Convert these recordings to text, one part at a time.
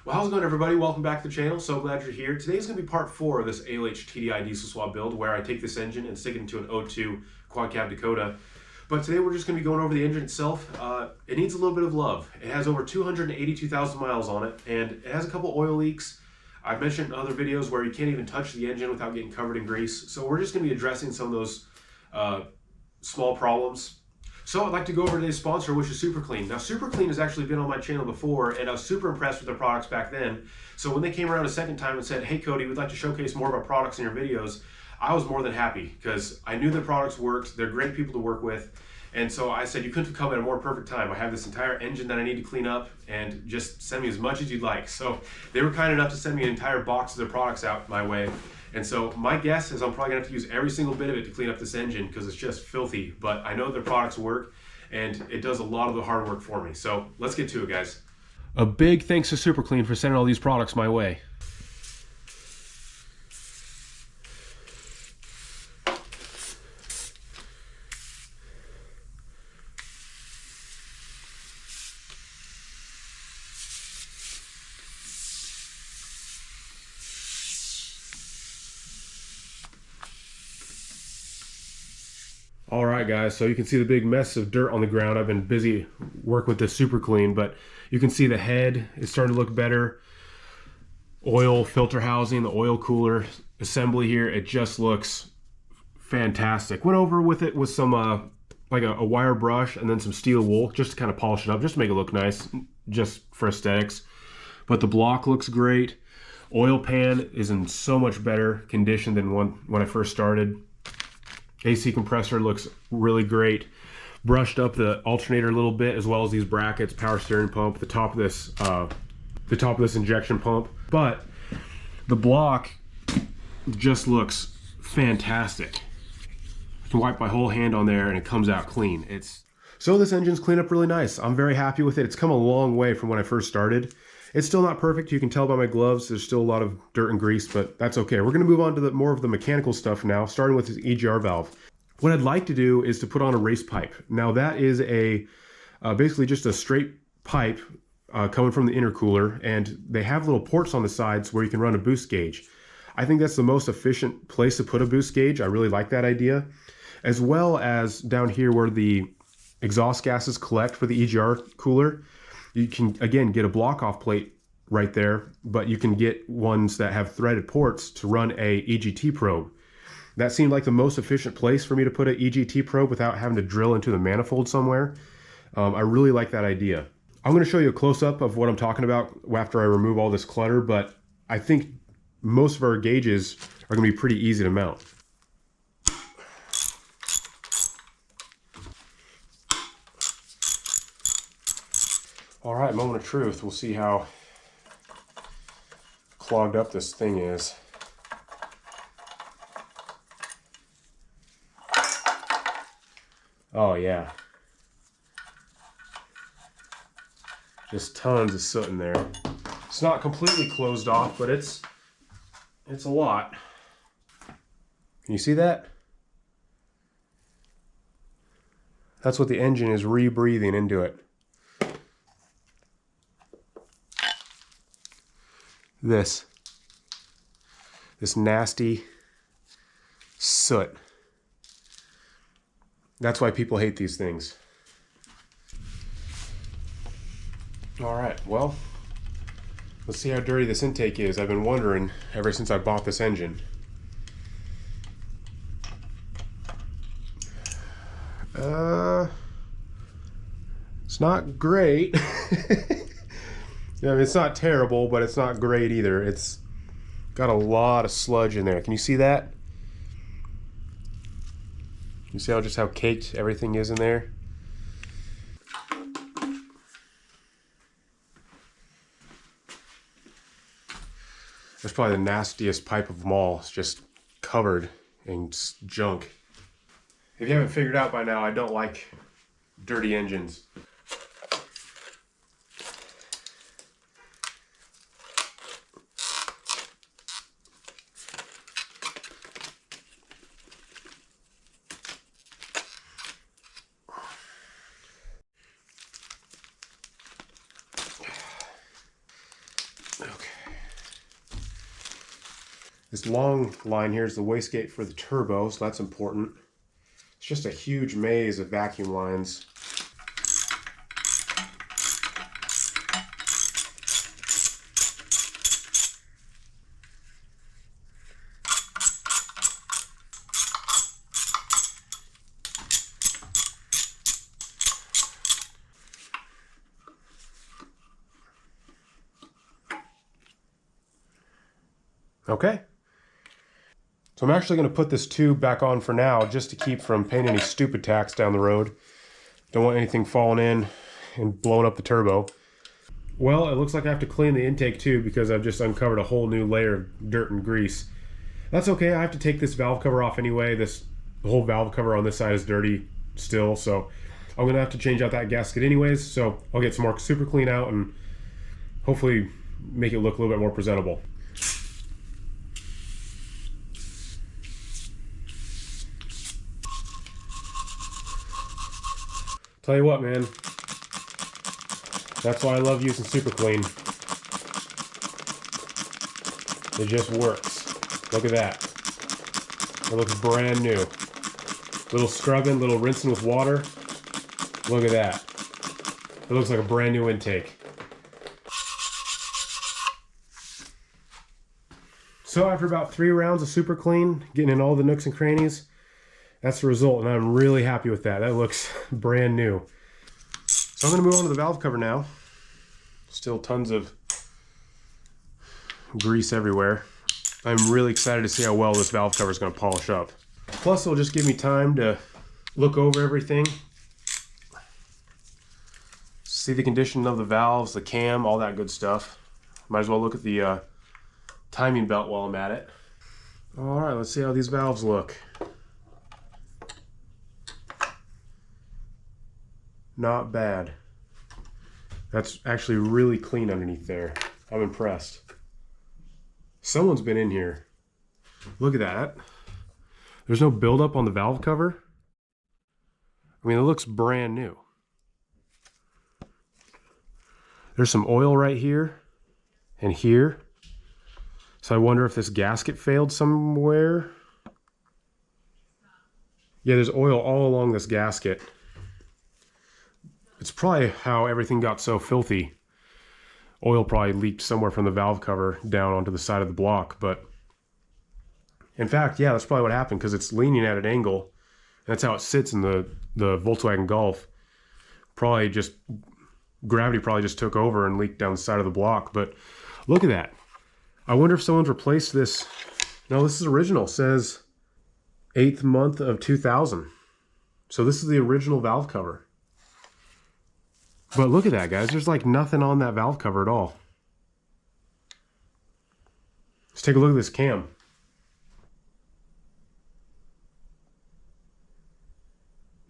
Well, how's it going, everybody? Welcome back to the channel. So glad you're here. Today's going to be part 4 of this ALH TDI diesel swap build where I take this engine and stick it into an O2 quad cab Dakota. But today we're just going to be going over the engine itself. It needs a little bit of love. It has over 282,000 miles on it, and it has a couple oil leaks. I've mentioned in other videos where you can't even touch the engine without getting covered in grease. So we're just going to be addressing some of those small problems. So I'd like to go over today's sponsor, which is Super Clean. Now, Super Clean has actually been on my channel before, and I was super impressed with their products back then. So when they came around a second time and said, "Hey Cody, we'd like to showcase more of our products in your videos," I was more than happy because I knew their products worked. They're great people to work with. And so I said, you couldn't come at a more perfect time. I have this entire engine that I need to clean up, and just send me as much as you'd like. So they were kind enough to send me an entire box of their products out my way. And so my guess is I'm probably gonna have to use every single bit of it to clean up this engine because it's just filthy. But I know their products work, and it does a lot of the hard work for me. So let's get to it, guys. A big thanks to Super Clean for sending all these products my way. All right, guys, so you can see the big mess of dirt on the ground. I've been busy working with this Super Clean, but you can see the head is starting to look better. Oil filter housing, the oil cooler assembly here, it just looks fantastic. Went over with it with some like a wire brush and then some steel wool just to kind of polish it up, just to make it look nice, just for aesthetics. But the block looks great. Oil pan is in so much better condition than when I first started. AC compressor looks really great. Brushed up the alternator a little bit, as well as these brackets, power steering pump, the top of this injection pump. But the block just looks fantastic. I can wipe my whole hand on there and it comes out clean. So this engine's cleaned up really nice. I'm very happy with it. It's come a long way from when I first started. It's still not perfect. You can tell by my gloves, there's still a lot of dirt and grease, but that's okay. We're gonna move on to more of the mechanical stuff now, starting with the EGR valve. What I'd like to do is to put on a race pipe. Now that is basically just a straight pipe coming from the intercooler, and they have little ports on the sides where you can run a boost gauge. I think that's the most efficient place to put a boost gauge. I really like that idea. As well as down here where the exhaust gases collect for the EGR cooler, you can, again, get a block-off plate right there, but you can get ones that have threaded ports to run a EGT probe. That seemed like the most efficient place for me to put an EGT probe without having to drill into the manifold somewhere. I really like that idea. I'm going to show you a close-up of what I'm talking about after I remove all this clutter, but I think most of our gauges are going to be pretty easy to mount. All right, moment of truth. We'll see how clogged up this thing is. Oh yeah. Just tons of soot in there. It's not completely closed off, but it's a lot. Can you see that? That's what the engine is rebreathing into it. This nasty soot. That's why people hate these things. All right, well, let's see how dirty this intake is. I've been wondering ever since I bought this engine. It's not great. I mean, it's not terrible, but it's not great either. It's got a lot of sludge in there. Can you see that? You see how caked everything is in there? That's probably the nastiest pipe of them all. It's just covered in junk. If you haven't figured out by now, I don't like dirty engines. Okay. This long line here is the wastegate for the turbo, so that's important. It's just a huge maze of vacuum lines. Okay. So I'm actually going to put this tube back on for now just to keep from paying any stupid tax down the road. Don't want anything falling in and blowing up the turbo. Well, it looks like I have to clean the intake tube because I've just uncovered a whole new layer of dirt and grease. That's okay. I have to take this valve cover off anyway. The whole valve cover on this side is dirty still, so I'm going to have to change out that gasket anyways. So I'll get some more super clean out and hopefully make it look a little bit more presentable. Tell you what, man, that's why I love using Super Clean. It just works. Look at that. It looks brand new. Little scrubbing, little rinsing with water. Look at that. It looks like a brand new intake. So after about 3 rounds of Super Clean, getting in all the nooks and crannies, that's the result, and I'm really happy with that. That looks brand new. So I'm going to move on to the valve cover now. Still tons of grease everywhere. I'm really excited to see how well this valve cover is going to polish up. Plus, it'll just give me time to look over everything, see the condition of the valves, the cam, all that good stuff. Might as well look at the timing belt while I'm at it. All right, let's see how these valves look. Not bad. That's actually really clean underneath there. I'm impressed. Someone's been in here. Look at that. There's no buildup on the valve cover. I mean, it looks brand new. There's some oil right here and here. So I wonder if this gasket failed somewhere. Yeah, there's oil all along this gasket. It's probably how everything got so filthy. Oil probably leaked somewhere from the valve cover down onto the side of the block, but in fact, yeah, that's probably what happened because it's leaning at an angle. And that's how it sits in the Volkswagen Golf. Probably just, gravity probably just took over and leaked down the side of the block, but look at that. I wonder if someone's replaced this. No, this is original. It says 8th month of 2000. So this is the original valve cover. But look at that, guys. There's like nothing on that valve cover at all. Let's take a look at this cam.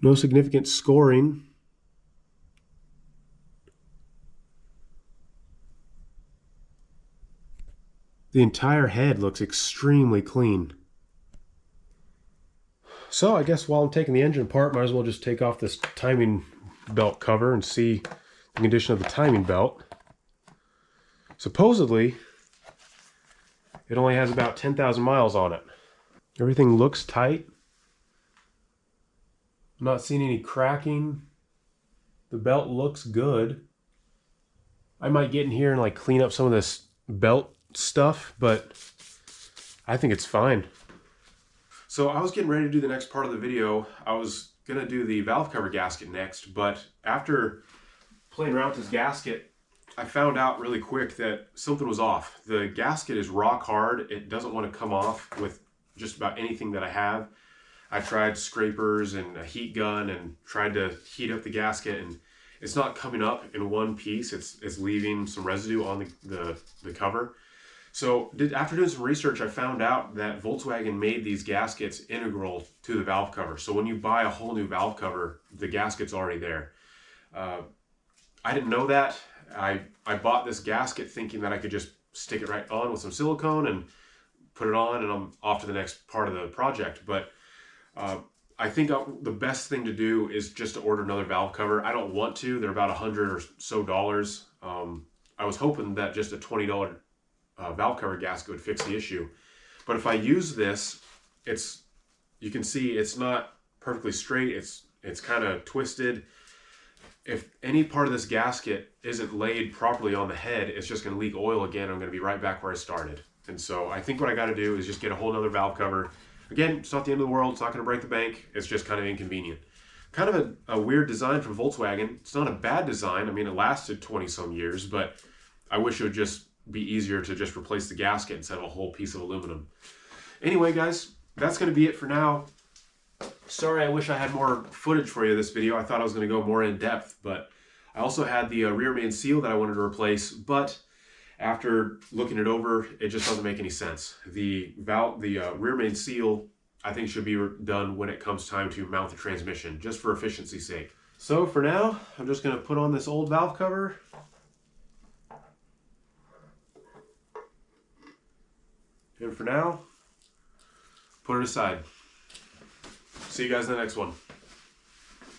No significant scoring. The entire head looks extremely clean. So I guess while I'm taking the engine apart, might as well just take off this timing belt cover and see the condition of the timing belt. Supposedly, it only has about 10,000 miles on it. Everything looks tight. I'm not seeing any cracking. The belt looks good. I might get in here and like clean up some of this belt stuff, but I think it's fine. So I was getting ready to do the next part of the video. I was gonna do the valve cover gasket next, but after playing around with this gasket, I found out really quick that something was off. The gasket is rock hard. It doesn't want to come off with just about anything that I have. I tried scrapers and a heat gun and tried to heat up the gasket, and it's not coming up in one piece. It's leaving some residue on the cover. So after doing some research, I found out that Volkswagen made these gaskets integral to the valve cover. So when you buy a whole new valve cover, the gasket's already there. I didn't know that. I bought this gasket thinking that I could just stick it right on with some silicone and put it on and I'm off to the next part of the project. But I think the best thing to do is just to order another valve cover. I don't want to. They're about $100 or so. I was hoping that just a $20 valve cover gasket would fix the issue. But if I use this, you can see it's not perfectly straight. It's kind of twisted. If any part of this gasket isn't laid properly on the head, it's just going to leak oil again. I'm going to be right back where I started. And so I think what I got to do is just get a whole nother valve cover. Again, it's not the end of the world. It's not going to break the bank. It's just kind of inconvenient. Kind of a weird design from Volkswagen. It's not a bad design. I mean, it lasted 20 some years, but I wish it would just be easier to just replace the gasket instead of a whole piece of aluminum. Anyway, guys, that's going to be it for now. Sorry, I wish I had more footage for you of this video. I thought I was going to go more in depth, but I also had the rear main seal that I wanted to replace, but after looking it over, it just doesn't make any sense. The rear main seal, I think, should be done when it comes time to mount the transmission, just for efficiency's sake. So for now, I'm just going to put on this old valve cover. And for now, put it aside. See you guys in the next one.